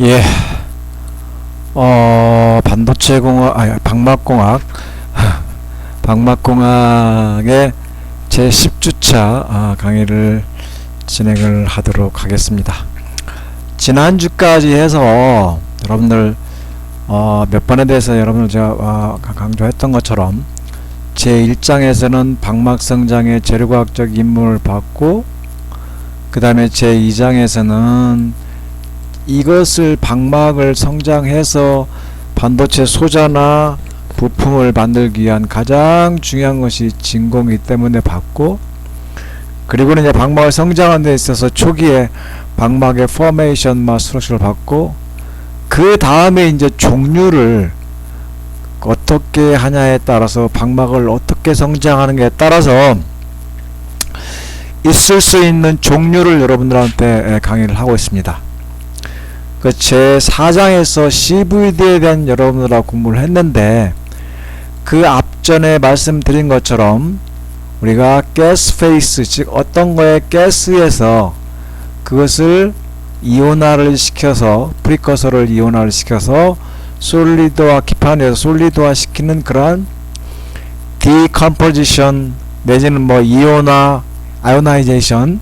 예, 반도체 공학, 방막공학, 방막공학의 제 10주차 강의를 진행을 하도록 하겠습니다. 지난주까지 해서 여러분들 몇 번에 대해서 여러분들 제가 강조했던 것처럼 제1장에서는 방막성장의 재료과학적 입문을 받고, 그 다음에 제2장에서는 이것을 방막을 성장해서 반도체 소자나 부품을 만들기 위한 가장 중요한 것이 진공이기 때문에 받고, 그리고는 이제 방막을 성장하는 데 있어서 초기에 방막의 포메이션 스트럭처를 받고, 그 다음에 이제 종류를 어떻게 하냐에 따라서 방막을 어떻게 성장하는가에 따라서 있을 수 있는 종류를 여러분들한테 강의를 하고 있습니다. 그 제4장에서 CVD에 대한 여러분들하고 공부를 했는데, 그 앞전에 말씀드린 것처럼 우리가 가스 페이스, 즉 어떤 거에 가스에서 그것을 이온화를 시켜서, 프리커서를 이온화를 시켜서 솔리드와 기판에서 솔리드화 시키는 그런 디컴포지션 내지는 이온화, 아이오나이제이션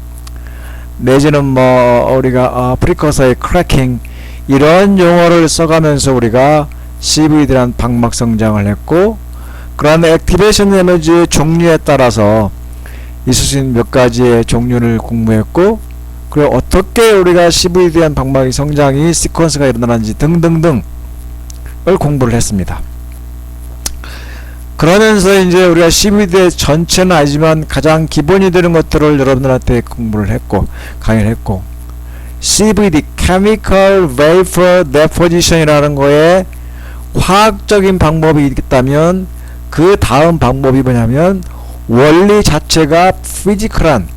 내지는 우리가 프리커서의 크래킹, 이런 용어를 써가면서 우리가 CVD란 방막 성장을 했고, 그러한 액티베이션 에너지의 종류에 따라서 있을 수 있는 몇 가지의 종류를 공부했고, 그리고 어떻게 우리가 CVD란 방막의 성장이 시퀀스가 일어나는지 등등등을 공부를 했습니다. 그러면서 이제 우리가 CVD의 전체는 아니지만 가장 기본이 되는 것들을 여러분들한테 공부를 했고 강의를 했고, CVD Chemical Vapor Deposition이라는 거에 화학적인 방법이 있다면, 그 다음 방법이 뭐냐면 원리 자체가 피지컬한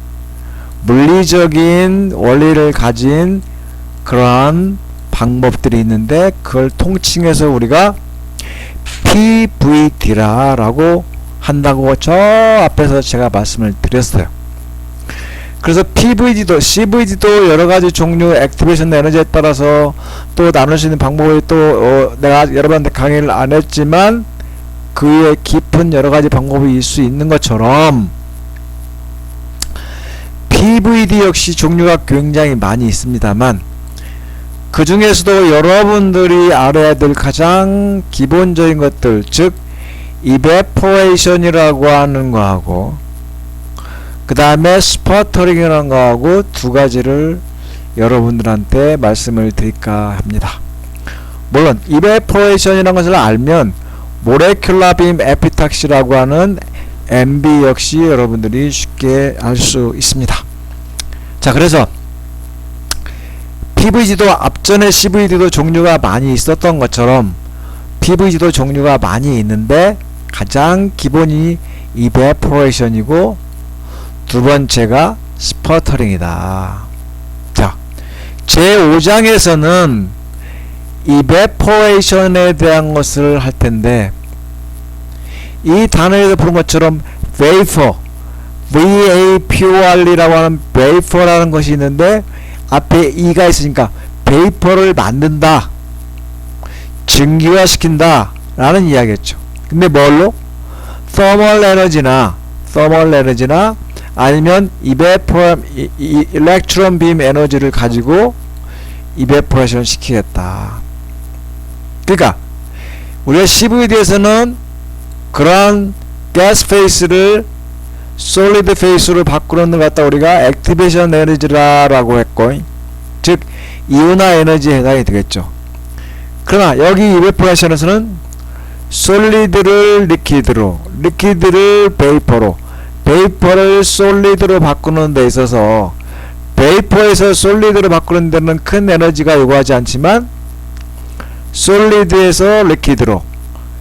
물리적인 원리를 가진 그러한 방법들이 있는데, 그걸 통칭해서 우리가 PVD라고 한다고 저 앞에서 제가 말씀을 드렸어요. 그래서 PVD도 CVD도 여러가지 종류 액티베이션 에너지에 따라서 또 나눌 수 있는 방법이 또 내가 여러분한테 강의를 안 했지만 그의 깊은 여러가지 방법이 있을 수 있는 것처럼, PVD 역시 종류가 굉장히 많이 있습니다만, 그 중에서도 여러분들이 알아야 될 가장 기본적인 것들, 즉 evaporation이라고 하는 거하고 그 다음에 스퍼터링이라는 거하고 두 가지를 여러분들한테 말씀을 드릴까 합니다. 물론 evaporation이라는 것을 알면 모레큘러 빔 에피탁시라고 하는 MB 역시 여러분들이 쉽게 알 수 있습니다. 자, 그래서 PVD도 앞전에 CVD도 종류가 많이 있었던 것처럼 PVD도 종류가 많이 있는데, 가장 기본이 evaporation이고 두 번째가 스퍼터링이다. 자, 제5장에서는 evaporation에 대한 것을 할 텐데, 이 단어에서 부른 것처럼 vapor, VAPOR이라고 하는 vapor라는 것이 있는데, 앞에 E가 있으니까 베이퍼를 만든다, 증기화시킨다 라는 이야기였죠. 근데 뭘로? thermal 에너지나 아니면 electron beam 에너지를 가지고 evaporation 시키겠다. 그러니까 우리가 CVD에서는 그러한 gas phase를 솔리드 페이스로 바꾸는 걸 갖다 우리가 액티베이션 에너지라고 했고, 즉 이온화 에너지에 해당이 되겠죠. 그러나 여기 이베포레이션에서는 솔리드를 리퀴드로, 리퀴드를 베이퍼로, 베이퍼를 솔리드로 바꾸는 데 있어서 베이퍼에서 솔리드로 바꾸는 데는 큰 에너지가 요구하지 않지만, 솔리드에서 리퀴드로,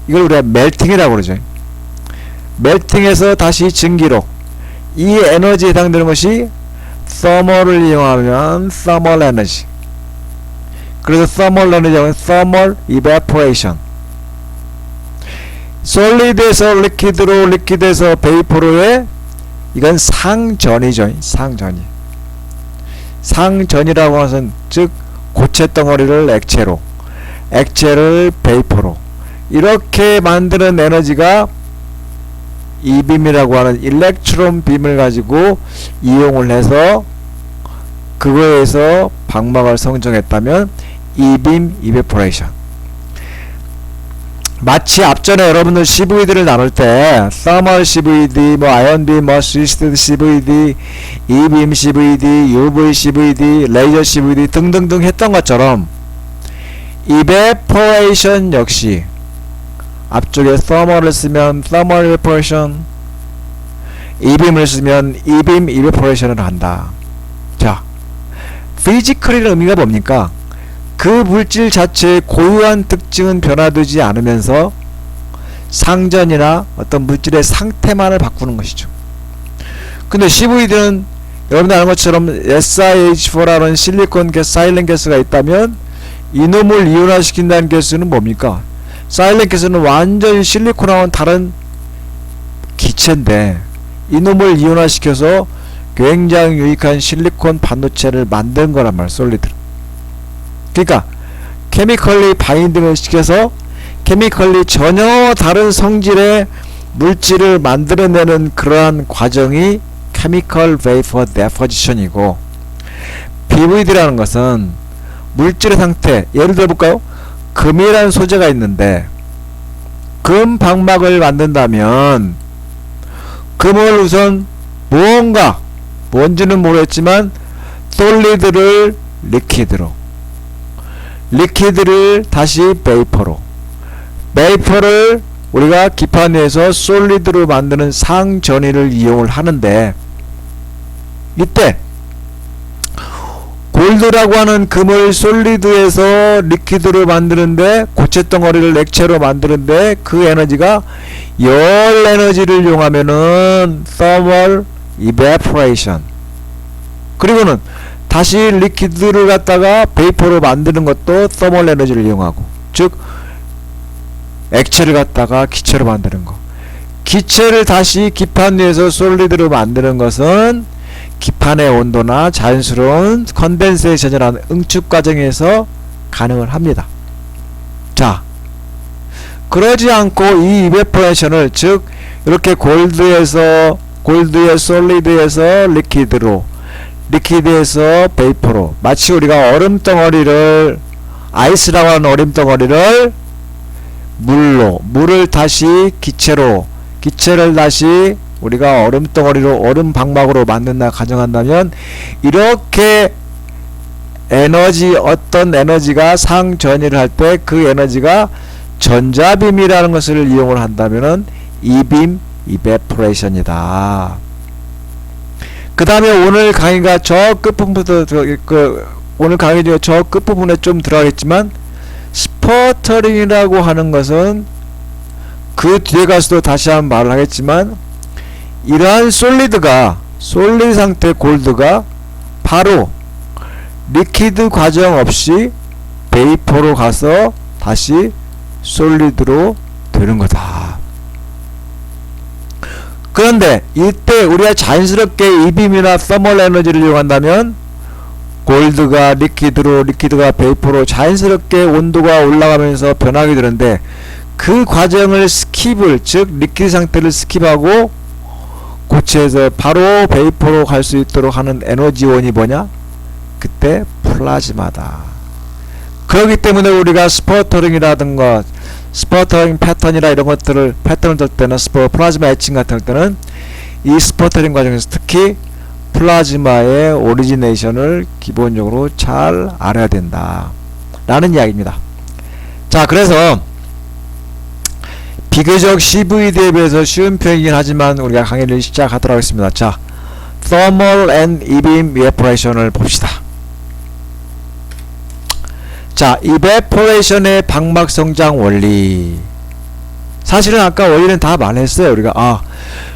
이걸 우리가 멜팅이라고 그러죠. 멜팅에서 다시 증기로, 이 에너지에 해당되는 것이 thermal을 이용하면 thermal 에너지. 그래서 thermal 에너지는 thermal evaporation. 솔리드에서 리퀴드로, 리퀴드에서 베이퍼로의, 이건 상전이죠. 상전이. 상전이라고 하는 것은 즉 고체 덩어리를 액체로, 액체를 베이퍼로 이렇게 만드는 에너지가 이빔이라고 하는 일렉트론 빔을 가지고 이용을 해서 그거에서 방막을 성정했다면 이빔 이베포레이션. 마치 앞전에 여러분들 CVD를 나눌 때 Thermal CVD, Ion Beam, Resisted CVD, E-beam CVD, UV CVD, Laser CVD 등등등 했던 것처럼 Evaporation 역시 앞쪽에 Thermal을 쓰면 Thermal Evaporation, E-beam을 쓰면 E-beam Evaporation을 한다. 자, Physical이라는 의미가 뭡니까? 그 물질 자체의 고유한 특징은 변화되지 않으면서 상전이나 어떤 물질의 상태만을 바꾸는 것이죠. 근데 CVD는 여러분들 아는 것처럼 SiH4라는 실리콘 가스, 사일렌 가스가 있다면 이놈을 이온화시킨다는 가스는 뭡니까? 사일렌 가스는 완전히 실리콘하고는 다른 기체인데 이놈을 이온화시켜서 굉장히 유익한 실리콘 반도체를 만든 거란 말이야, 솔리드. 그러니까 케미컬리 바인딩을 시켜서 케미컬리 전혀 다른 성질의 물질을 만들어내는 그러한 과정이 케미컬 베이퍼 데포지션이고, PVD라는 것은 물질의 상태, 예를 들어 볼까요? 금이라는 소재가 있는데 금 방막을 만든다면 금을 우선 뭔지는 모르겠지만 솔리드를 리퀴드로, 리퀴드를 다시 베이퍼로, 베이퍼를 우리가 기판 위에서 솔리드로 만드는 상전이를 이용을 하는데, 이때 골드라고 하는 금을 솔리드에서 리퀴드로 만드는데, 고체 덩어리를 액체로 만드는데 그 에너지가 열 에너지를 이용하면은 thermal evaporation, 그리고는 다시 리퀴드를 갖다가 베이퍼로 만드는 것도 thermal 에너지를 이용하고, 즉 액체를 갖다가 기체로 만드는 거, 기체를 다시 기판 위에서 솔리드로 만드는 것은 기판의 온도나 자연스러운 컨덴세이션이라는 응축 과정에서 가능을 합니다. 자, 그러지 않고 이 이베포레이션을, 즉 이렇게 골드의 솔리드에서 리퀴드로, 리퀴드에서 베이퍼로, 마치 우리가 얼음덩어리를, 아이스라고 하는 얼음덩어리를 물을 다시 기체로, 기체를 다시 우리가 얼음덩어리로, 얼음 방막으로 만든다 가정한다면, 이렇게 에너지, 어떤 에너지가 상전이를 할 때 그 에너지가 전자빔이라는 것을 이용을 한다면은 이빔 이베포레이션이다. 그 다음에 오늘 강의가 저 끝부분부터 오늘 강의 중에 저 끝부분에 좀 들어가겠지만, 스퍼터링이라고 하는 것은 그 뒤에 가서도 다시 한번 말을 하겠지만, 이러한 솔리드 상태 골드가 바로 리퀴드 과정 없이 베이퍼로 가서 다시 솔리드로 되는 거다. 그런데 이때 우리가 자연스럽게 이빔이나 서멀 에너지를 이용한다면 골드가 리퀴드로, 리퀴드가 베이퍼로 자연스럽게 온도가 올라가면서 변하게 되는데, 그 과정을 스킵을, 즉 리퀴드 상태를 스킵하고 고체에서 바로 베이퍼로 갈 수 있도록 하는 에너지원이 뭐냐? 그때 플라즈마다. 그렇기 때문에 우리가 스퍼터링이라든가 스퍼터링 패턴이라 이런 것들을, 패턴을 들 때는 플라즈마 에칭 같은 때는 이 스퍼터링 과정에서 특히 플라즈마의 오리지네이션을 기본적으로 잘 알아야 된다 라는 이야기입니다. 자, 그래서 비교적 CVD에 비해서 쉬운 표현이긴 하지만 우리가 강의를 시작하도록 하겠습니다. 자, Thermal and E-beam Evaporation을 봅시다. 자, Evaporation의 방막 성장 원리. 사실은 아까 원리는 다 말했어요. 우리가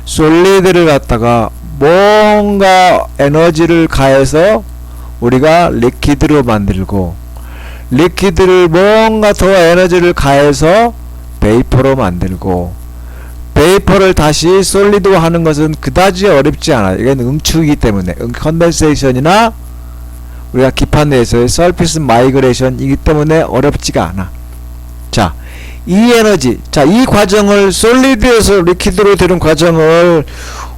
솔리드를 갖다가 뭔가 에너지를 가해서 우리가 리퀴드로 만들고, 리퀴드를 뭔가 더 에너지를 가해서 베이퍼로 만들고, 베이퍼를 다시 솔리드화 하는 것은 그다지 어렵지 않아요. 이건 응축이기 때문에, 컨덴세이션이나 우리가 기판 내에서의 서피스 마이그레이션이기 때문에 어렵지가 않아. 자, 이 에너지, 자, 이 과정을 솔리드에서 리퀴드로 되는 과정을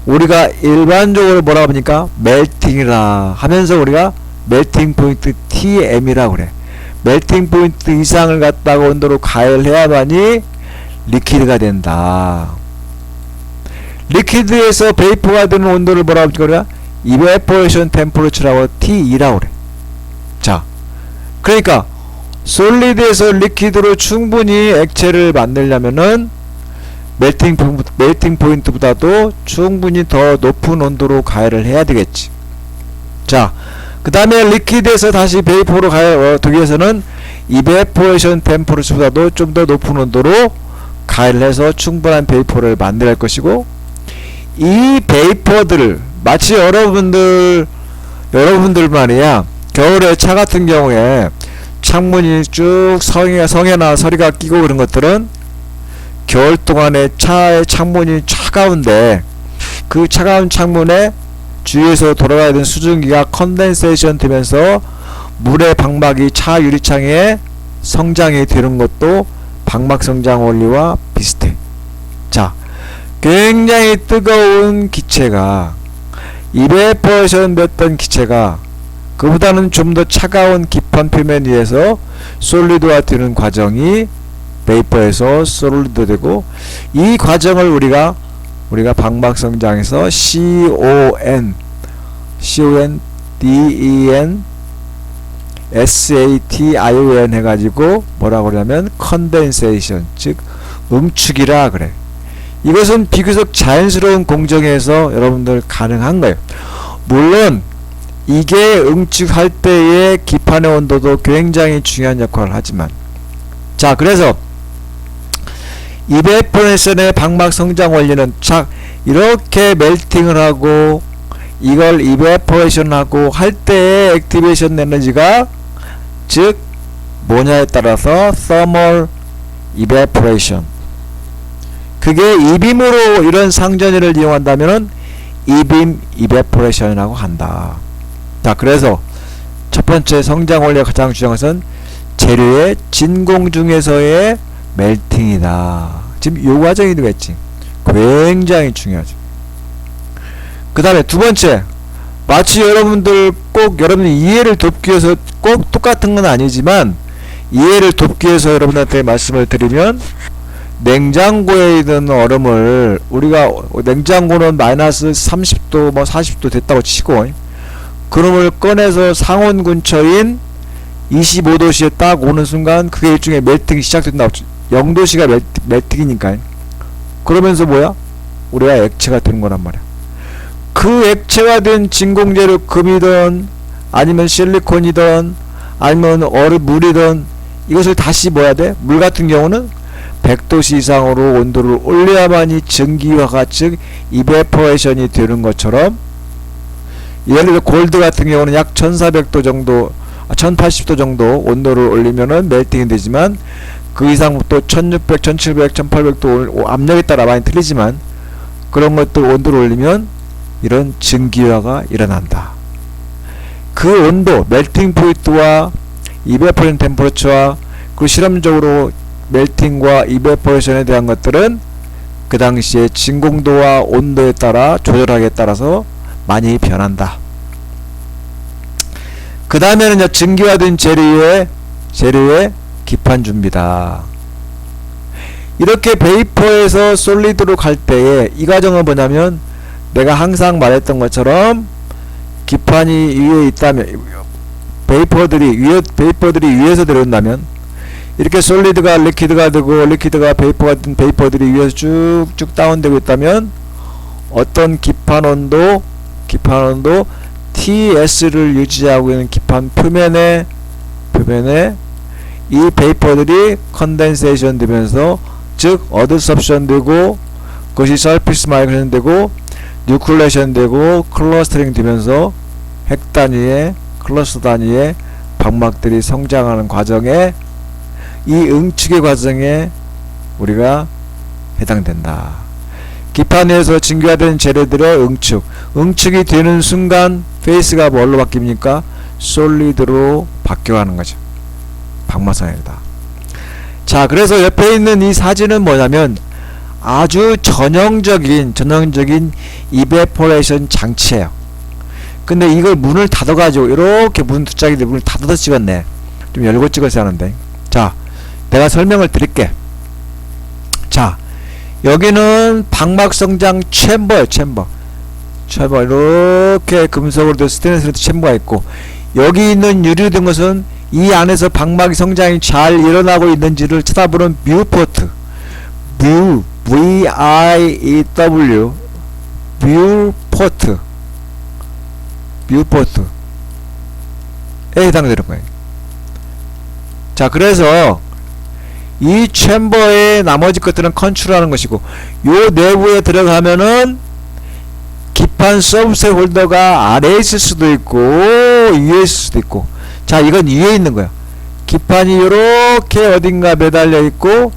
우리가 일반적으로 뭐라고 하니까 멜팅이라 하면서 우리가 멜팅 포인트 TM이라고 그래. 멜팅 포인트 이상을 갖다가 온도로 가열해야만이 리퀴드가 된다. 리퀴드에서 베이퍼가 되는 온도를 뭐라고 하니까 이베포레이션 템퍼러처라고 T2라고 그래. 자, 그러니까 솔리드에서 리퀴드로 충분히 액체를 만들려면은 멜팅 포인트보다도 충분히 더 높은 온도로 가열을 해야 되겠지. 자, 그 다음에 리퀴드에서 다시 베이퍼로 가열되기 위해서는 이베포레이션 템퍼러처보다도 좀 더 높은 온도로 가열을 해서 충분한 베이퍼를 만들어야 할 것이고, 이 베이퍼들을 마치 여러분들 말이야, 겨울에 차 같은 경우에 창문이 쭉 성에나 서리가 끼고 그런 것들은 겨울 동안에 차의 창문이 차가운데 그 차가운 창문에 주위에서 돌아가야 되는 수증기가 컨덴세이션 되면서 물의 방막이 차 유리창에 성장이 되는 것도 방막 성장 원리와 비슷해. 자, 굉장히 뜨거운 기체가 이베포레이션 됐던 기체가 그보다는 좀 더 차가운 기판 표면 위에서 솔리드화 되는 과정이 베이퍼에서 솔리드 되고, 이 과정을 우리가 방막 성장에서 CON DEN SATION 해가지고 뭐라고 그러냐면 컨덴세이션, 즉 응축이라 그래. 이것은 비교적 자연스러운 공정에서 여러분들 가능한 거예요. 물론 이게 응축할 때의 기판의 온도도 굉장히 중요한 역할을 하지만, 자, 그래서 이베포레이션의 방막 성장 원리는, 자, 이렇게 멜팅을 하고 이걸 이베포레이션 하고 할 때의 액티베이션 에너지가 즉 뭐냐에 따라서 thermal evaporation, 그게 이빔으로 이런 상전율을 이용한다면은 이빔 이베포레이션이라고 한다. 자, 그래서 첫 번째 성장 원리가 가장 중요한 것은 재료의 진공 중에서의 멜팅이다. 지금 요 과정이 되겠지. 굉장히 중요하지. 그 다음에 두 번째, 마치 여러분들 이해를 돕기 위해서 꼭 똑같은 건 아니지만 이해를 돕기 위해서 여러분한테 말씀을 드리면, 냉장고에 있는 얼음을 우리가 냉장고는 마이너스 30도 뭐 40도 됐다고 치고 그놈을 꺼내서 상온 근처인 25도씨에 딱 오는 순간 그게 일종의 멜팅이 시작된다고, 0도씨가 멜팅이니까. 그러면서 뭐야? 우리가 액체가 되는 거란 말이야. 그 액체가 된 진공재료, 금이든 아니면 실리콘이든 아니면 물이든 이것을 다시 뭐야 돼? 물 같은 경우는 100도씨 이상으로 온도를 올려야만이 증기화가, 즉 이베포레이션이 되는 것처럼, 예를 들어 골드 같은 경우는 약 1400도 정도 1080도 정도 온도를 올리면은 멜팅이 되지만, 그 이상 또 1600, 1700, 1800도 압력에 따라 많이 틀리지만 그런 것도 온도를 올리면 이런 증기화가 일어난다. 그 온도, 멜팅 포인트와 이베포레이션 템퍼러처와 그 실험적으로 멜팅과 이베포레이션에 대한 것들은 그 당시에 진공도와 온도에 따라 조절하기에 따라서 많이 변한다. 그 다음에는 증기화된 재료의 기판 준비다. 이렇게 베이퍼에서 솔리드로 갈 때에 이 과정은 뭐냐면, 내가 항상 말했던 것처럼 기판이 위에 있다면, 베이퍼들이 위에서 내려온다면, 이렇게 솔리드가 리퀴드가 되고 리퀴드가 베이퍼가 된 베이퍼들이 위에서 쭉쭉 다운되고 있다면 어떤 기판 온도 TS를 유지하고 있는 기판 표면에 이 베이퍼들이 컨덴세이션 되면서, 즉 어드섭션 되고 그것이 서피스 마이그레이션 되고 뉴클레이션 되고 클러스터링 되면서 핵 단위의 클러스터 단위의 방막들이 성장하는 과정에, 이 응축의 과정에 우리가 해당된다. 기판 내에서 증기화된 재료들의 응축이 되는 순간 페이스가 뭘로 바뀝니까? 솔리드로 바뀌어가는 거죠. 방막성장이다. 자, 그래서 옆에 있는 이 사진은 뭐냐면 아주 전형적인 이베포레이션 장치예요. 근데 이걸 문을 닫아가지고 이렇게 문 두 짝인데 문을 닫아서 찍었네. 좀 열고 찍었어야 하는데. 자, 내가 설명을 드릴게. 자, 여기는 방막성장 챔버예요. 챔버 이렇게 금속으로 된 스테인리스 챔버가 있고, 여기 있는 유리로 된 것은 이 안에서 방막 성장이 잘 일어나고 있는지를 쳐다보는 뷰포트. V-I-E-W 뷰포트에 해당되는 거예요. 자, 그래서 이 챔버의 나머지 것들은 컨트롤하는 것이고, 요 내부에 들어가면은 기판 서브셋 홀더가 아래에 있을 수도 있고 위에 있을 수도 있고. 자, 이건 위에 있는 거야. 기판이 요렇게 어딘가 매달려 있고,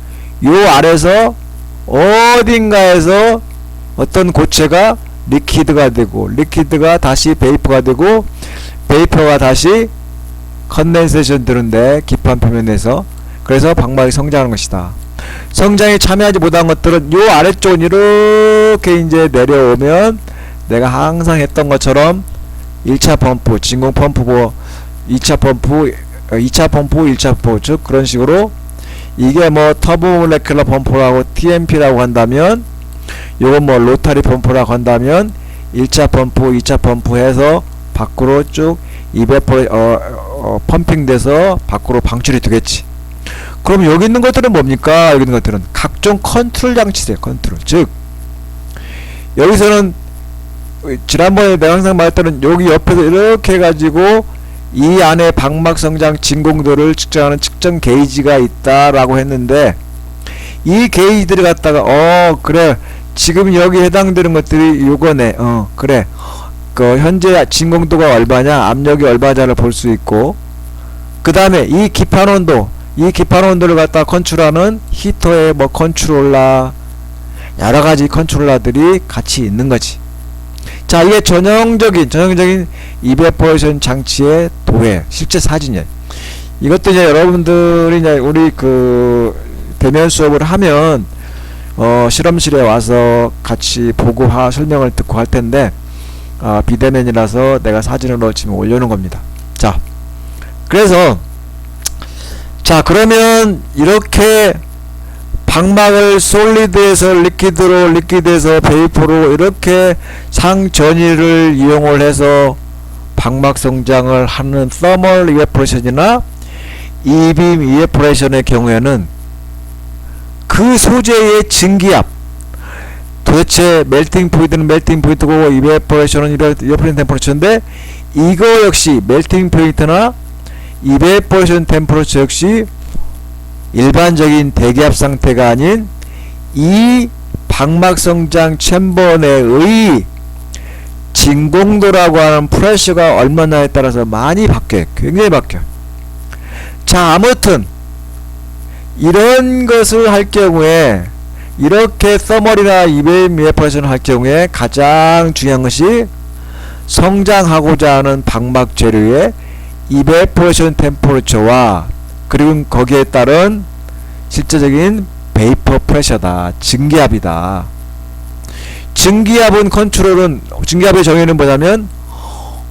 요 아래서 어딘가에서 어떤 고체가 리퀴드가 되고, 리퀴드가 다시 베이퍼가 되고, 베이퍼가 다시 컨덴세이션 되는데 기판 표면에서. 그래서 방막이 성장하는 것이다. 성장에 참여하지 못한 것들은 요 아래쪽은 이렇게 이제 내려오면 내가 항상 했던 것처럼 1차 펌프, 진공 펌프고 2차 펌프, 1차 펌프, 즉 그런 식으로 이게 뭐 터보몰레큘러 펌프라고 TMP라고 한다면, 요건 뭐 로타리 펌프라고 한다면 1차 펌프, 2차 펌프 해서 밖으로 쭉 펌핑 돼서 밖으로 방출이 되겠지. 그럼 여기 있는 것들은 뭡니까? 여기 있는 것들은 각종 컨트롤 장치세요. 컨트롤. 즉 여기서는 지난번에 내가 항상 말했던 여기 옆에서 이렇게 해가지고 이 안에 방막 성장 진공도를 측정하는 측정 게이지가 있다라고 했는데, 이 게이지들을 갖다가 그래 지금 여기 해당되는 것들이 요거네. 그래 그 현재 진공도가 얼마냐, 압력이 얼마냐를 볼 수 있고, 그 다음에 이 기판 온도를 갖다 컨트롤하는 히터의 뭐 컨트롤러, 여러가지 컨트롤러들이 같이 있는 거지. 자, 이게 전형적인 이베포레이션 장치의 도해 실제 사진이에요. 이것도 이제 여러분들이 이제 우리 그 대면 수업을 하면 실험실에 와서 같이 보고 설명을 듣고 할 텐데, 비대면이라서 내가 사진으로 지금 올려놓은 겁니다. 자, 그래서 자, 그러면 이렇게 방막을 솔리드에서 리퀴드로, 리퀴드에서 베이퍼로 이렇게 상전이를 이용을 해서 방막 성장을 하는 서멀 이베포레이션이나 이빔 이베포레이션의 경우에는 그 소재의 증기압, 도대체 멜팅 포인트는 멜팅 포인트고 이베포레이션은 이베포레이션 템퍼러처인데, 이거 역시 멜팅 포인트나 이베포레이션 템퍼러처 역시 일반적인 대기압 상태가 아닌 이 방막 성장 챔버 내의 진공도라고 하는 프레셔가 얼마나에 따라서 많이 바뀌어요. 굉장히 바뀌어요. 자, 아무튼 이런 것을 할 경우에, 이렇게 서멀이나 이베임 이베포레이션을 할 경우에 가장 중요한 것이 성장하고자 하는 방막 재료의 이베포레이션 템퍼러처와 그리고 거기에 따른 실제적인 베이퍼 프레셔다. 증기압이다. 증기압의 정의는 뭐냐면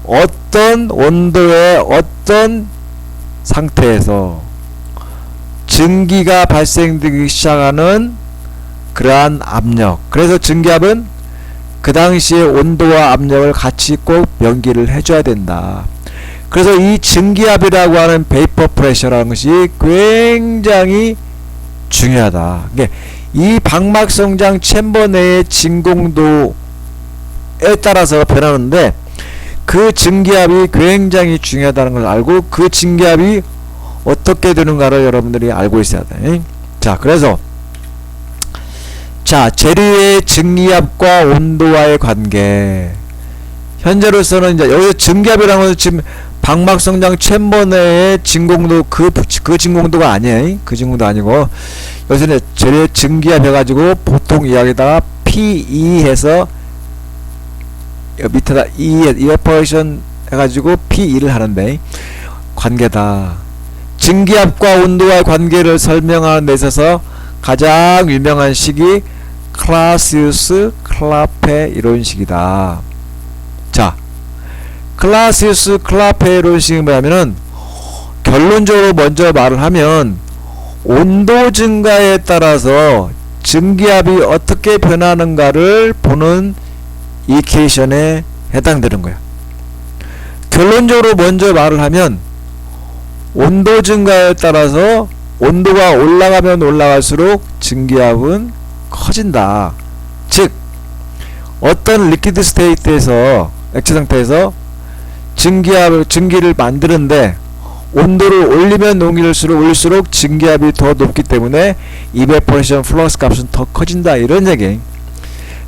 어떤 온도의 어떤 상태에서 증기가 발생되기 시작하는 그러한 압력. 그래서 증기압은 그 당시의 온도와 압력을 같이 꼭 명기를 해줘야 된다. 그래서 이 증기압이라고 하는 베이퍼 프레셔라는 것이 굉장히 중요하다. 이 방막 성장 챔버 내의 진공도에 따라서 변하는데, 그 증기압이 굉장히 중요하다는 걸 알고 그 증기압이 어떻게 되는가를 여러분들이 알고 있어야 돼. 자, 그래서 재료의 증기압과 온도와의 관계. 현재로서는 이제 여기서 증기압이라는 것은 지금 방막 성장 챔버 내의 진공도, 그 진공도가 아니에요. 그 진공도 아니고, 여기서는 재료의 증기압 해가지고 보통 이야기다가 PE 해서 밑에다 evaporation 해가지고 P2를 하는데 관계다. 증기압과 온도와의 관계를 설명하는 데 있어서 가장 유명한 식이 클라시우스-클라페 이론식이다. 자, 클라시우스-클라페 이론식이 뭐냐면은 결론적으로 먼저 말을 하면 온도 증가에 따라서 증기압이 어떻게 변하는가를 보는 이퀘이션에 해당되는 거야. 결론적으로 먼저 말을 하면 온도 증가에 따라서 온도가 올라가면 올라갈수록 증기압은 커진다. 즉 어떤 리퀴드 스테이트에서 액체 상태에서 증기를 만드는데 온도를 올리면 올릴수록 증기압이 더 높기 때문에 이베포레이션 플럭스 값은 더 커진다, 이런 얘기.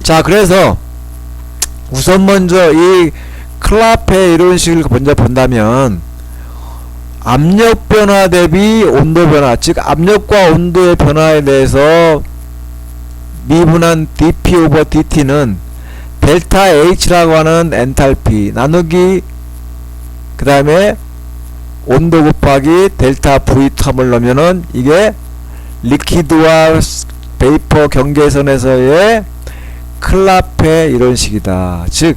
자, 그래서 우선 먼저 이 클라페 이론식을 먼저 본다면 압력 변화 대비 온도 변화, 즉 압력과 온도의 변화에 대해서 미분한 dp 오버 dt는 델타 H라고 하는 엔탈피 나누기 그 다음에 온도 곱하기 델타 V 텀을 넣으면은 이게 리퀴드와 베이퍼 경계선에서의 클라페 이론식이다. 즉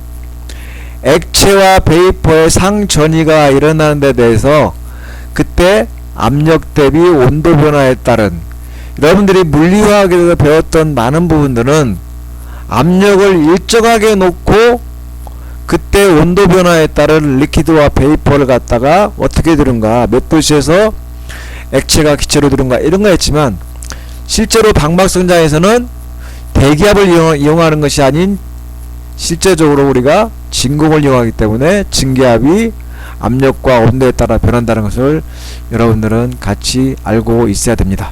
액체와 베이퍼의 상전이가 일어나는 데 대해서 그때 압력 대비 온도 변화에 따른, 여러분들이 물리화학에서 배웠던 많은 부분들은 압력을 일정하게 놓고 그때 온도 변화에 따른 리퀴드와 베이퍼를 갖다가 어떻게 들은가, 몇 도시에서 액체가 기체로 들은가, 이런 거 했지만 실제로 방막성장에서는 대기압을 이용하는 것이 아닌 실제적으로 우리가 진공을 이용하기 때문에 증기압이 압력과 온도에 따라 변한다는 것을 여러분들은 같이 알고 있어야 됩니다.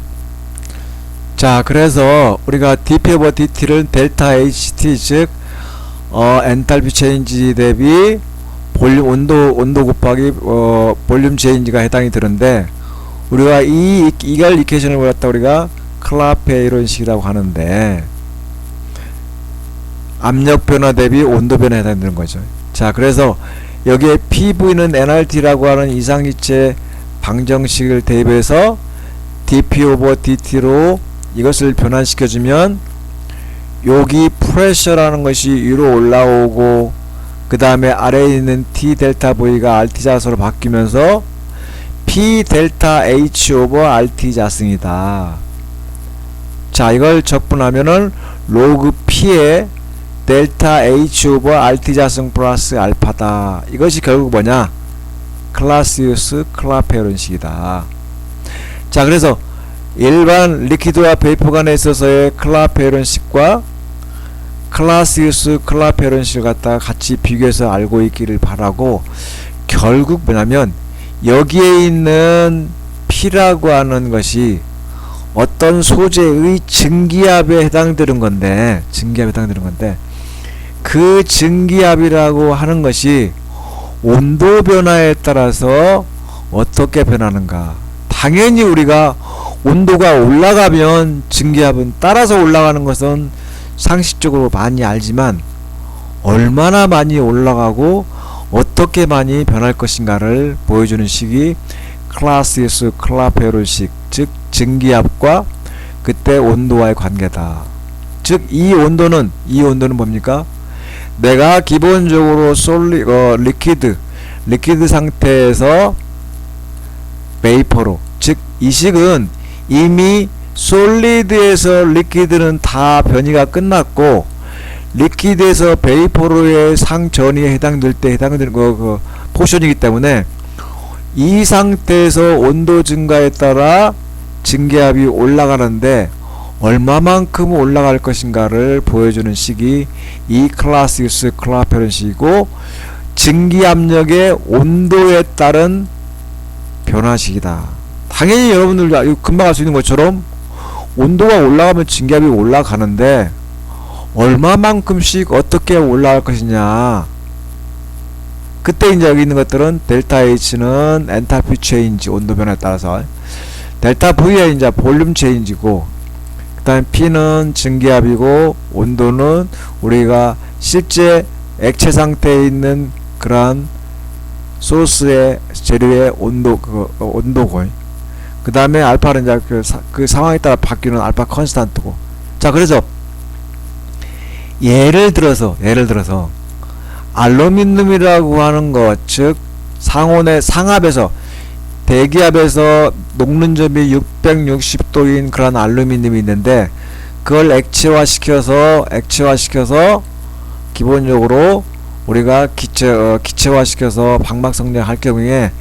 자, 그래서 우리가 dp 오버 dt를 델타 HT, 즉 엔탈피 체인지 대비 볼륨 온도 곱하기 볼륨 체인지가 해당이 되는데, 우리가 이걸 이퀘이션을 갖다 우리가 클라페 이론식이라고 하는데 압력 변화 대비 온도 변화에 해당되는 거죠. 자, 그래서 여기에 PV는 nRT라고 하는 이상기체 방정식을 대입해서 dp 오버 dt로 이것을 변환시켜주면 여기 프레셔라는 것이 위로 올라오고 그 다음에 아래에 있는 T 델타 V가 RT 자수로 바뀌면서 P 델타 H 오버 RT 자승이다. 자, 이걸 적분하면은 로그 P의 델타 H 오버 RT 자승 플러스 알파다. 이것이 결국 뭐냐? 클라시우스 클라페 이론식이다. 자, 그래서 일반 리퀴드와 베이퍼 간에 있어서의 클라페 이론식과 클라시우스 클라페 이론식을 갖다가 같이 비교해서 알고 있기를 바라고, 결국 뭐냐면 여기에 있는 P라고 하는 것이 어떤 소재의 증기압에 해당되는 건데, 그 증기압이라고 하는 것이 온도 변화에 따라서 어떻게 변하는가. 당연히 우리가 온도가 올라가면 증기압은 따라서 올라가는 것은 상식적으로 많이 알지만 얼마나 많이 올라가고 어떻게 많이 변할 것인가를 보여주는 식이 클라시우스 클라페 이론식, 즉 증기압과 그때 온도와의 관계다. 즉 이 온도는 뭡니까? 내가 기본적으로 리퀴드 상태에서 베이퍼로, 즉 이 식은 이미 솔리드에서 리퀴드는 다 변이가 끝났고 리퀴드에서 베이퍼로의 상전이에 해당되는 그 포션이기 때문에 이 상태에서 온도 증가에 따라 증기압이 올라가는데 얼마만큼 올라갈 것인가를 보여주는 식이 이 클라시우스 클라페 이론식이고, 증기압력의 온도에 따른 변화식이다. 당연히 여러분들 금방 알 수 있는 것처럼 온도가 올라가면 증기압이 올라가는데 얼마만큼씩 어떻게 올라갈 것이냐. 그때 이제 여기 있는 것들은 델타 H는 엔탈피 체인지, 온도 변화에 따라서, 델타 V의 이제 볼륨 체인지고, 그 다음에 P는 증기압이고, 온도는 우리가 실제 액체 상태에 있는 그러한 소스의 재료의 온도고, 그 다음에 알파는 이제 그 상황에 따라 바뀌는 알파 컨스탄트고. 자, 그래서 예를 들어서 알루미늄이라고 하는 것, 즉 상온의 상압에서 대기압에서 녹는 점이 660도인 그런 알루미늄이 있는데, 그걸 액체화시켜서 기본적으로 우리가 기체화시켜서 방막성냥 할 경우에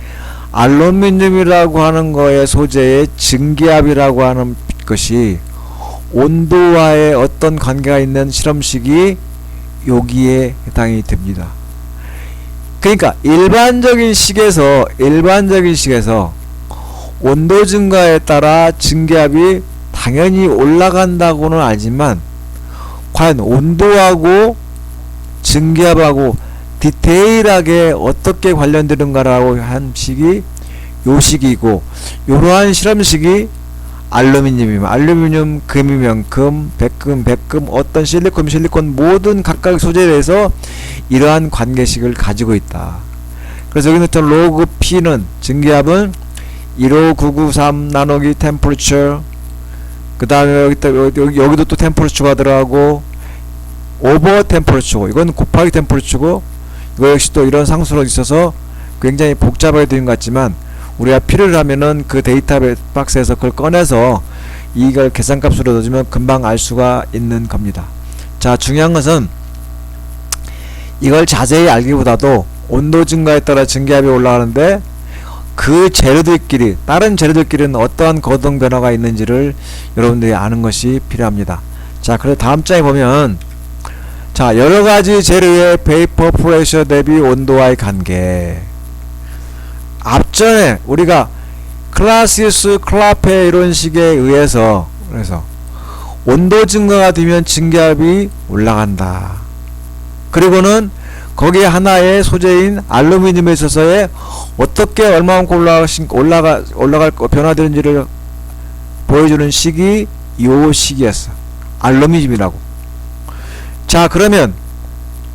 알루미늄이라고 하는 거의 소재의 증기압이라고 하는 것이 온도와의 어떤 관계가 있는 실험식이 여기에 해당이 됩니다. 그러니까 일반적인 식에서 온도 증가에 따라 증기압이 당연히 올라간다고는 알지만, 과연 온도하고 증기압하고 디테일하게 어떻게 관련되는가라고 한 식이 요 식이고, 요러한 실험식이 알루미늄, 금이면 금, 백금, 어떤 실리콘 모든 각각 소재에 대해서 이러한 관계식을 가지고 있다. 그래서 여기는 로그 P는 증기압은 15993 나노기 템퍼러처, 그 다음에 여기도 또 템퍼러처가 들어가고, 오버 템퍼러처고, 이건 곱하기 템퍼러처고, 이거 역시 또 이런 상수로 있어서 굉장히 복잡하게 되는 것 같지만, 우리가 필요를 하면은 그 데이터 박스에서 그걸 꺼내서 이걸 계산값으로 넣어주면 금방 알 수가 있는 겁니다. 자, 중요한 것은 이걸 자세히 알기보다도 온도 증가에 따라 증기압이 올라가는데, 그 재료들끼리, 다른 재료들끼리는 어떠한 거동 변화가 있는지를 여러분들이 아는 것이 필요합니다. 자, 그래서 다음 장에 보면, 자, 여러가지 재료의 베이퍼 프레셔 대비 온도와의 관계. 앞전에 우리가 클라시우스 클라페 이런 식에 의해서, 그래서 온도 증가가 되면 증기압이 올라간다. 그리고는 거기에 하나의 소재인 알루미늄에 있어서의 어떻게 얼마만큼 올라갈 변화되는지를 보여주는 식이 요 식이었어. 알루미늄이라고. 자, 그러면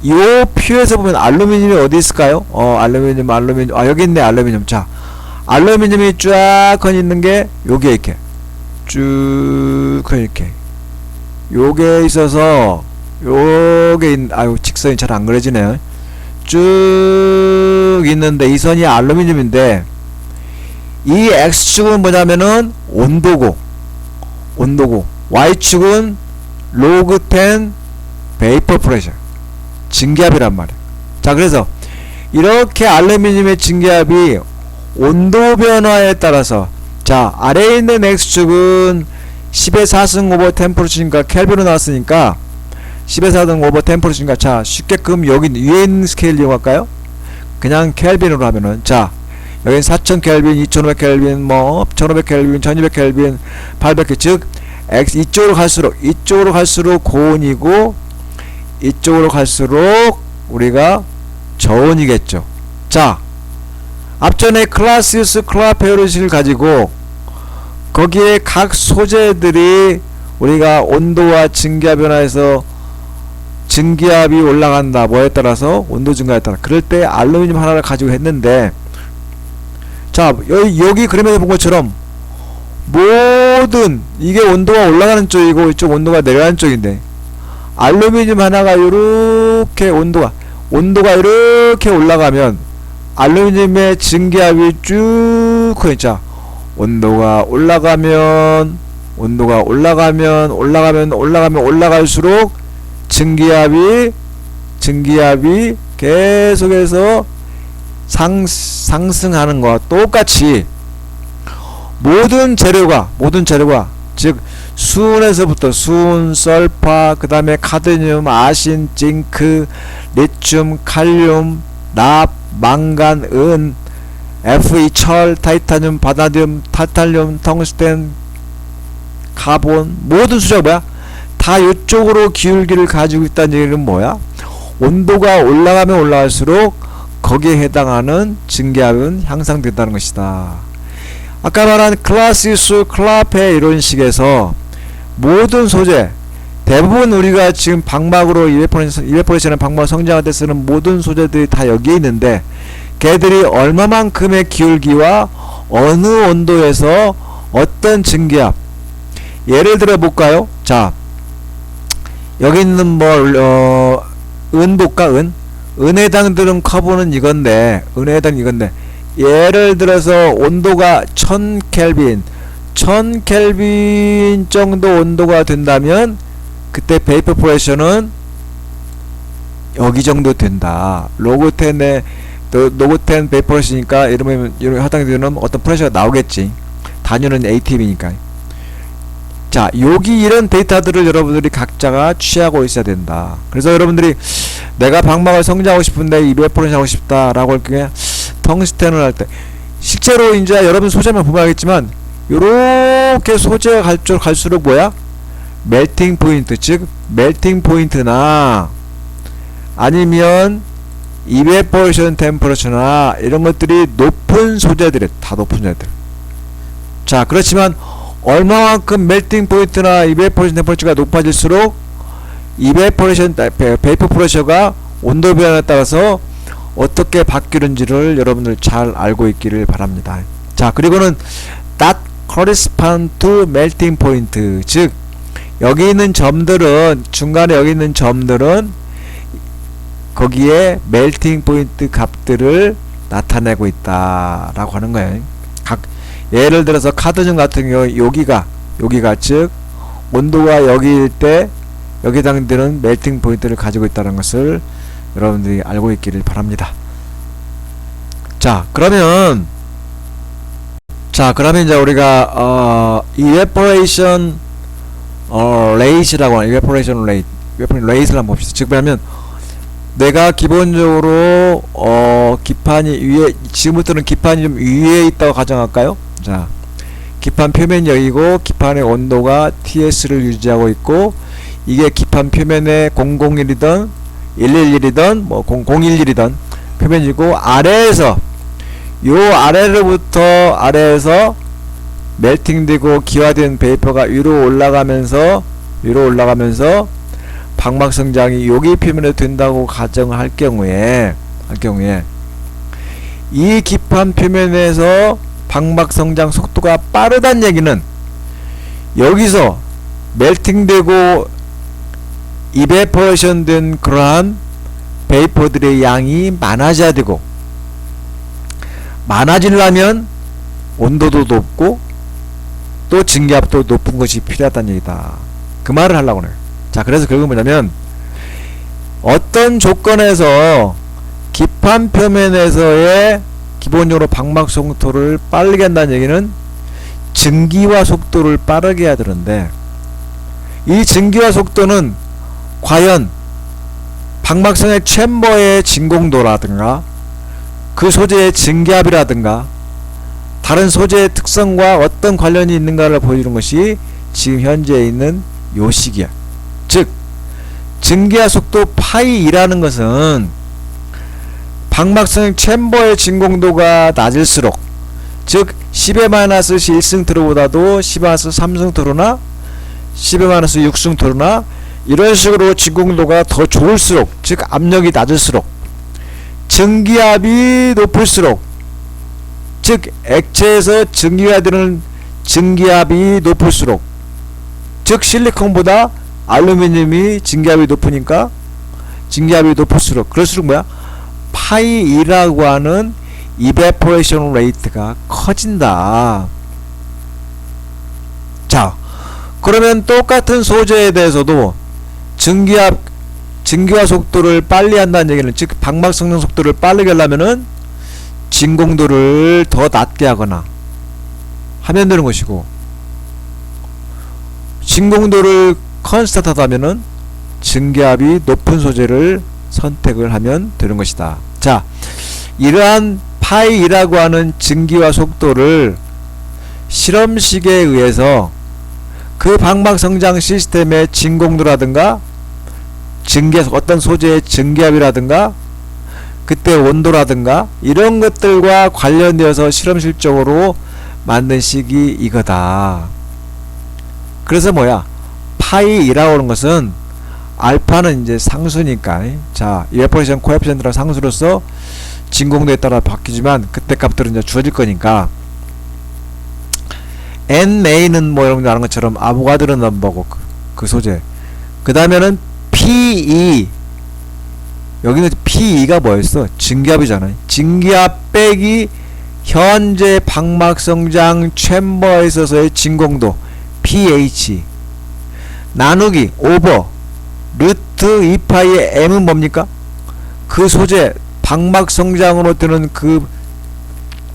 요 표에서 보면 알루미늄이 어디 있을까요? 알루미늄. 여기 있네, 알루미늄. 자, 알루미늄이 쫙 있는 게 요게 이렇게 쭉 이렇게 요게 있어서 요게 직선이 잘 안 그려지네요. 쭉 있는데 이 선이 알루미늄인데, 이 X축은 뭐냐면은 온도고 Y축은 로그 10 베이퍼 프레셔, 증기압이란 말이야. 자, 그래서 이렇게 알루미늄의 증기압이 온도 변화에 따라서, 자, 아래에 있는 X축은 10의 4승 오버 템퍼러처니까 켈빈으로 나왔으니까 10의 4승 오버 템퍼러처니까, 자, 쉽게끔 여기 위에 있는 스케일 이용할까요? 그냥 켈빈으로 하면은, 자, 여긴 4000 켈빈, 2500 켈빈, 뭐 1500 켈빈, 1200 켈빈, 800, 즉 X 이쪽으로 갈수록 고온이고, 이쪽으로 갈수록 우리가 저온이겠죠. 자, 앞전에 클라시우스 클라페로식을 가지고 거기에 각 소재들이 우리가 온도와 증기압 변화에서 증기압이 올라간다, 뭐에 따라서 온도 증가에 따라, 그럴 때 알루미늄 하나를 가지고 했는데, 자, 여기 그림에서 본 것처럼 모든 이게 온도가 올라가는 쪽이고 이쪽 온도가 내려가는 쪽인데, 알루미늄 하나가 이렇게 온도가 이렇게 올라가면 알루미늄의 증기압이 쭉 있죠. 온도가 올라가면 올라갈수록 증기압이 계속해서 상승하는 것과 똑같이 모든 재료가 즉 수은에서부터 수은, 설파, 그 다음에 카드뮴, 아신, 징크, 리튬, 칼륨, 납, 망간, 은, Fe, 철, 타이타늄, 바나디움, 타탈륨, 텅스텐, 카본, 모든 수저가 뭐야? 다 이쪽으로 기울기를 가지고 있다는 얘기는 뭐야? 온도가 올라가면 올라갈수록 거기에 해당하는 증기압은 향상된다는 것이다. 아까 말한 클라시우스 클라페 이런 식에서 모든 소재, 대부분 우리가 지금 방막으로 이베포레이션의 방막 성장할 때 쓰는 모든 소재들이 다 여기에 있는데, 걔들이 얼마만큼의 기울기와 어느 온도에서 어떤 증기압, 예를 들어 볼까요? 자, 여기 있는 뭐 은 볼까? 은에 해당되는 커브는 이건데, 은에 해당 이건데, 예를 들어서 온도가 1000켈빈 1000켈빈 정도 온도가 된다면 그때 베이퍼 프레셔는 여기 정도 된다. 로그 10에 로그 10 베이퍼 프레셔니까 이러면 해당되는 어떤 프레셔가 나오겠지. 단위는 ATM이니까. 자, 여기 이런 데이터들을 여러분들이 각자가 취하고 있어야 된다. 그래서 여러분들이 내가 방막을 성장하고 싶은데 이베포레이션 하고 싶다 라고 할 경우에 텅스텐을 할 때 실제로 이제 여러분 소재만 보면 알겠지만 요렇게 소재가 갈수록 뭐야? 멜팅 포인트, 즉 멜팅 포인트나 아니면 이베포레이션 템퍼러처나 이런 것들이 높은 소재들이 다 높은 소재들. 자, 그렇지만 얼마만큼 멜팅 포인트나 이베포레이션 템퍼러처가 높아질수록 이베포레이션 베이퍼 프레셔가 온도 변화에 따라서 어떻게 바뀌는지를 여러분들 잘 알고 있기를 바랍니다. 자, 그리고는 that correspond to melting point, 즉 여기 있는 점들은 중간에 여기 있는 점들은 거기에 멜팅 포인트 값들을 나타내고 있다라고 하는 거예요. 예를 들어서 카드뮴 같은 경우 여기가 즉 온도가 여기일 때 여기에 해당되는 멜팅 포인트를 가지고 있다는 것을 여러분들이 알고 있기를 바랍니다. 자, 그러면 이제 우리가 evaporation rate라고 하는 evaporation rate를 한번 봅시다. 즉 뭐냐면 내가 기본적으로 기판이 위에, 지금부터는 기판이 좀 위에 있다고 가정할까요? 자, 기판 표면이 여기고 기판의 온도가 TS를 유지하고 있고 이게 기판 표면의 001이든 111이든 뭐 011이든 표면이고 아래에서 아래에서 멜팅되고 기화된 베이퍼가 위로 올라가면서 방막 성장이 여기 표면에 된다고 가정을 할 경우에 이 기판 표면에서 방막 성장 속도가 빠르다는 얘기는 여기서 멜팅되고 이베퍼레이션 된 그러한 베이퍼들의 양이 많아져야 되고, 많아지려면 온도도 높고 또 증기압도 높은 것이 필요하다는 얘기다. 그 말을 하려고 해요. 자, 그래서 결국은 뭐냐면 어떤 조건에서 기판 표면에서의 기본적으로 방막 속도를 빠르게 한다는 얘기는 증기화 속도를 빠르게 해야 되는데, 이 증기화 속도는 과연 방막성의 챔버의 진공도라든가 그 소재의 증기압이라든가 다른 소재의 특성과 어떤 관련이 있는가를 보여주는 것이 지금 현재 있는 요 시기야. 즉 증기화 속도 파이 2라는 것은 방막성 챔버의 진공도가 낮을수록, 즉 10의 1승트로보다도 10의 3승트로나 10의 6승트로나 이런 식으로 진공도가 더 좋을수록, 즉 압력이 낮을수록, 증기압이 높을수록, 즉 액체에서 증기화되는 증기압이 높을수록, 즉 실리콘보다 알루미늄이 증기압이 높으니까 증기압이 높을수록, 그럴수록 뭐야? 파이 2라고 하는 evaporation rate가 커진다. 자, 그러면 똑같은 소재에 대해서도 증기화 속도를 빨리 한다는 얘기는, 즉 방막 성장 속도를 빠르게 하려면은 진공도를 더 낮게 하거나 하면 되는 것이고, 진공도를 컨스탄트 하다면은 증기압이 높은 소재를 선택을 하면 되는 것이다. 자, 이러한 파이라고 하는 증기화 속도를 실험식에 의해서 그 방막 성장 시스템의 진공도라든가 어떤 소재의 증기압이라든가 그때 온도라든가 이런 것들과 관련되어서 실험실적으로 만든 식이 이거다. 그래서 뭐야? 파이 2라고 하는 것은 알파는 이제 상수니까, 자, evaporation coefficient라는 상수로서 진공도에 따라 바뀌지만 그때 값들은 이제 주어질 거니까 NA는 뭐 여러분들 아는 것처럼 아보가드로 넘버고 그 소재. 그 다음에는 PE. 여기는 PE가 뭐였어? 증기압이잖아요. 증기압 빼기 현재 방막성장 챔버에 있어서의 진공도 pH 나누기 오버 루트 2파이의 m은 뭡니까? 그 소재 방막성장으로 뜨는 그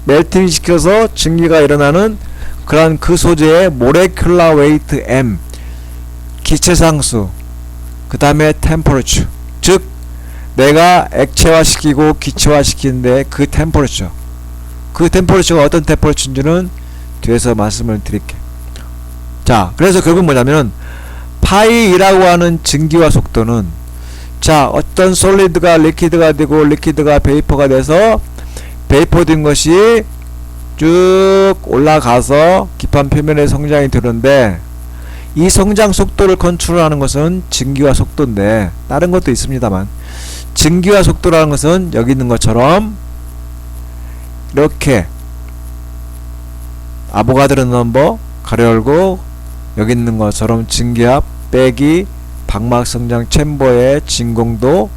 멜팅 시켜서 증기가 일어나는 그런 그 소재의 모레큘라 웨이트 m 기체상수 그 다음에 템퍼러처 즉 내가 액체화시키고 기체화시키는데 그 템퍼러처 그 템퍼러처가 어떤 템퍼러처인지는 뒤에서 말씀을 드릴게요. 자 그래서 결국 뭐냐면 파이라고 하는 증기화 속도는 자 어떤 솔리드가 리퀴드가 되고 리퀴드가 베이퍼가 돼서 베이퍼 된 것이 쭉 올라가서 기판 표면에 성장이 되는데 이 성장 속도를 컨트롤하는 것은 증기화 속도인데 다른 것도 있습니다만 증기화 속도라는 것은 여기 있는 것처럼 이렇게 아보가드로 넘버 가로 열고 여기 있는 것처럼 증기압 빼기 방막성장 챔버의 진공도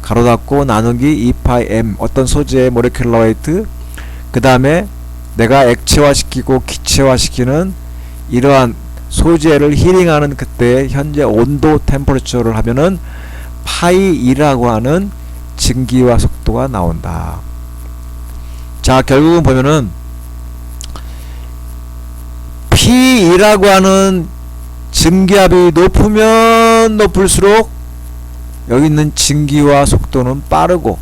가로 닫고 나누기 2파이 m 어떤 소재의 모레큘러 웨이트 그 다음에 내가 액체화시키고 기체화시키는 이러한 소재를 힐링하는 그때 현재 온도 템퍼러처를 하면은 파이 2라고 하는 증기화 속도가 나온다. 자 결국은 보면은 P2라고 하는 증기압이 높으면 높을수록 여기 있는 증기화 속도는 빠르고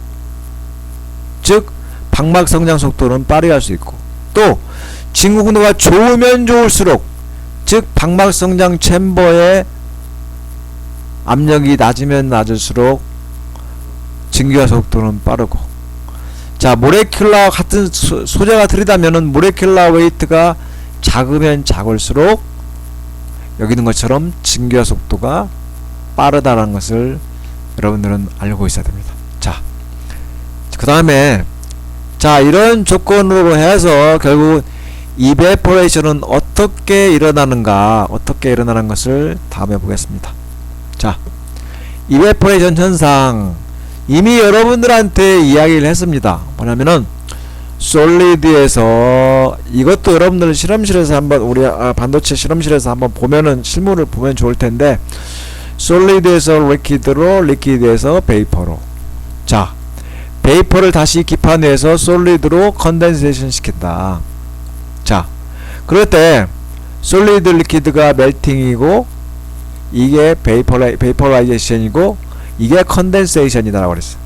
즉 방막성장 속도는 빠르게 할 수 있고 또 진공도가 좋으면 좋을수록 즉 방막성장 챔버의 압력이 낮으면 낮을수록 증기화 속도는 빠르고 자 모레큘라 같은 소재가 들이다면은 모레큘라 웨이트가 작으면 작을수록 여기 있는 것처럼 증기화 속도가 빠르다는 것을 여러분들은 알고 있어야 됩니다. 자 그 다음에 자 이런 조건으로 해서 결국 이베포레이션은 어떻게 일어나는가 어떻게 일어나는 것을 다음에 보겠습니다. 자 이베포레이션 현상 이미 여러분들한테 이야기를 했습니다. 뭐냐면은 솔리드에서 이것도 여러분들 실험실에서 한번 우리 반도체 실험실에서 한번 보면은 실물을 보면 좋을 텐데 솔리드에서 리퀴드로 리퀴드에서 베이퍼로 자 베이퍼를 다시 기판에서 솔리드로 컨덴세이션 시킨다. 자 그럴 때 솔리드 리퀴드가 멜팅이고 이게 베이퍼라이제이션이고 이게 컨덴세이션이다라고 그랬어.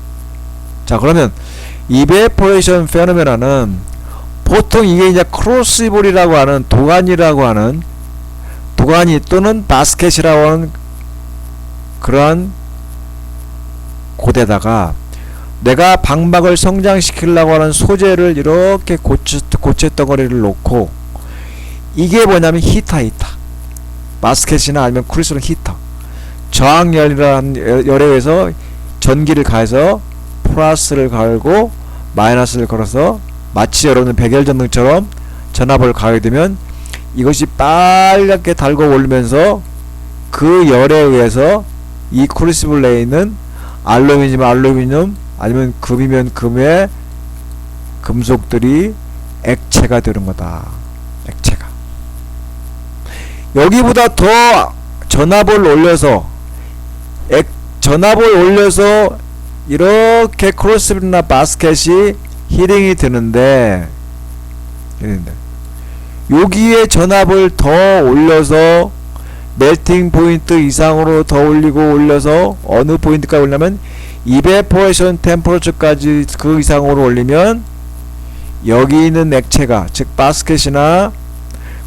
자 그러면 이베포레이션 페노메나는 보통 이게 이제 크로시볼이라고 하는 도가니라고 하는 도가니 또는 바스켓이라고 하는 그러한 곳에다가 내가 방막을 성장시키려고 하는 소재를 이렇게 고체 덩어리를 놓고 이게 뭐냐면 히터 바스켓이나 아니면 크루시볼 히터 저항열이라는 열에 의해서 전기를 가해서 플러스를 걸고 마이너스를 걸어서 마치 여러분 백열전등처럼 전압을 가하게 되면 이것이 빨갛게 달고 오르면서 그 열에 의해서 이 크루시블 내에 있는 알루미늄 아니면 금이면 금의 금속들이 액체가 되는 거다. 액체가 여기보다 더 전압을 올려서 이렇게 크로스빌이나 바스켓이 힐링이 되는데 여기에 전압을 더 올려서 멜팅 포인트 이상으로 더 올려서 어느 포인트까지 올리냐면 이베포레이션 템퍼러처까지 그 이상으로 올리면 여기 있는 액체가 즉 바스켓이나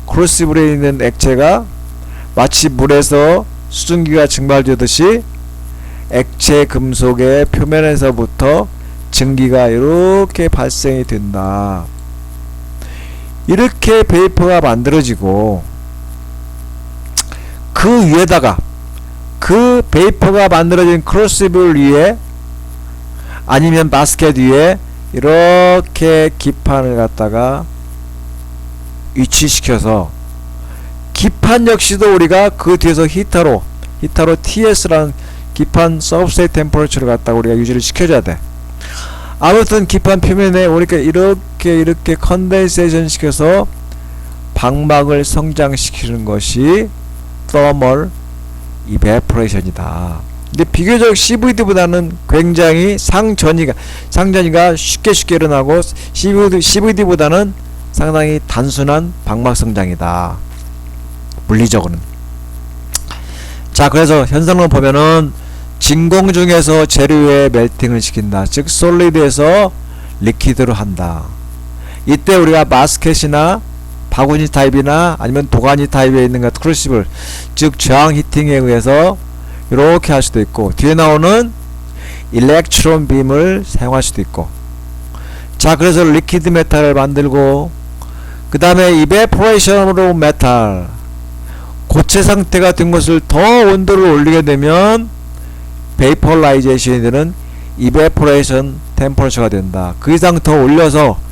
크루시블에 있는 액체가 마치 물에서 수증기가 증발되듯이 액체 금속의 표면에서부터 증기가 이렇게 발생이 된다. 이렇게 베이퍼가 만들어지고 그 위에다가 그 베이퍼가 만들어진 크루시블 위에 아니면 바스켓 위에 이렇게 기판을 갖다가 위치시켜서 기판 역시도 우리가 그 뒤에서 히터로 TS라는 기판 서브스트레이트 템퍼러처를 갖다가 우리가 유지를 시켜줘야 돼. 아무튼 기판 표면에 우리가 이렇게 컨덴세이션 시켜서 방막을 성장시키는 것이 thermal evaporation이다. 근데 비교적 CVD보다는 굉장히 상전이가 쉽게 일어나고 CVD보다는 상당히 단순한 방막 성장이다. 물리적으로는. 자, 그래서 현상을 보면은 진공 중에서 재료의 멜팅을 시킨다. 즉 솔리드에서 리퀴드로 한다. 이때 우리가 마스켓이나 바구니 타입이나 아니면 도가니 타입에 있는 것 크루시블, 즉 저항 히팅에 의해서 이렇게 할 수도 있고, 뒤에 나오는 일렉트론 빔을 사용할 수도 있고. 자, 그래서 리퀴드 메탈을 만들고, 그 다음에 이베포레이션으로 메탈, 고체 상태가 된 것을 더 온도를 올리게 되면 베이퍼라이제이션이 되는 이베포레이션 템퍼러처가 된다. 그 이상 더 올려서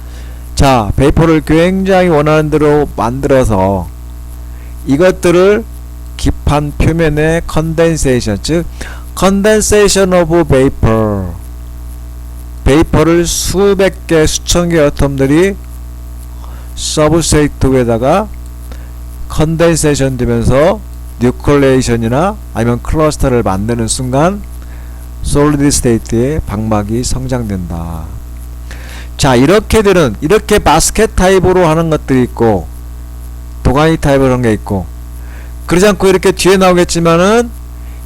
자, 베이퍼를 굉장히 원하는 대로 만들어서 이것들을 기판 표면의 컨덴세이션, 즉 컨덴세이션 오브 베이퍼를 수백 개 수천 개 어텀들이 서브스트레이트 위에다가 컨덴세이션 되면서 뉴클레이션이나 아니면 클러스터를 만드는 순간 솔리드 스테이트의 방막이 성장된다. 자, 이렇게 바스켓 타입으로 하는 것들이 있고, 도가니 타입으로 하는 게 있고, 그러지 않고 이렇게 뒤에 나오겠지만은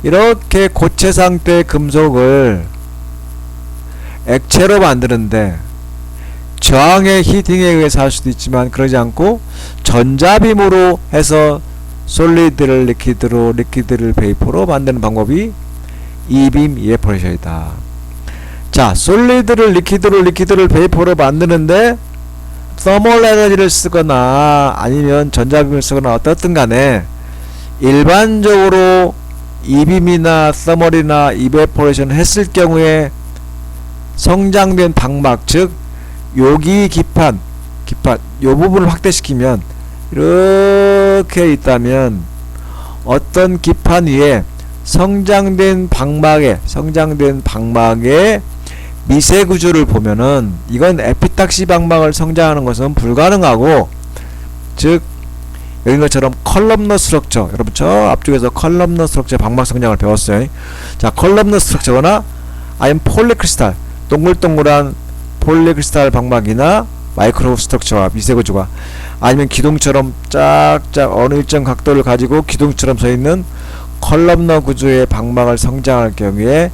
이렇게 고체 상태의 금속을 액체로 만드는데 저항의 히팅에 의해서 할 수도 있지만, 그러지 않고 전자빔으로 해서 솔리드를 리퀴드를 베이퍼로 만드는 방법이 이빔 이에포레이션이다. 자, 솔리드를 리퀴드를 베이퍼로 만드는데 서멀 에너지를 쓰거나 아니면 전자빔을 쓰거나 어떻든 간에 일반적으로 이빔이나 서멀이나 이베포레이션 했을 경우에 성장된 방막, 즉 여기 기판 요 부분을 확대시키면 이렇게 있다면 어떤 기판 위에 성장된 방막의 미세 구조를 보면은 이건 에피탁시 방막을 성장하는 것은 불가능하고, 즉 여기 것처럼 컬럼너 스트럭처, 여러분 저 앞쪽에서 컬럼너 스트럭처 방막 성장을 배웠어요. 자, 컬럼너 스트럭처거나 아니면 폴리크리스탈, 동글동글한 폴리크리스탈 방막이나 마이크로 스트럭처와 미세 구조가, 아니면 기둥처럼 짝짝 어느 일정 각도를 가지고 기둥처럼 서 있는 컬럼너 구조의 방막을 성장할 경우에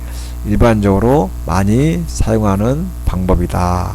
일반적으로 많이 사용하는 방법이다.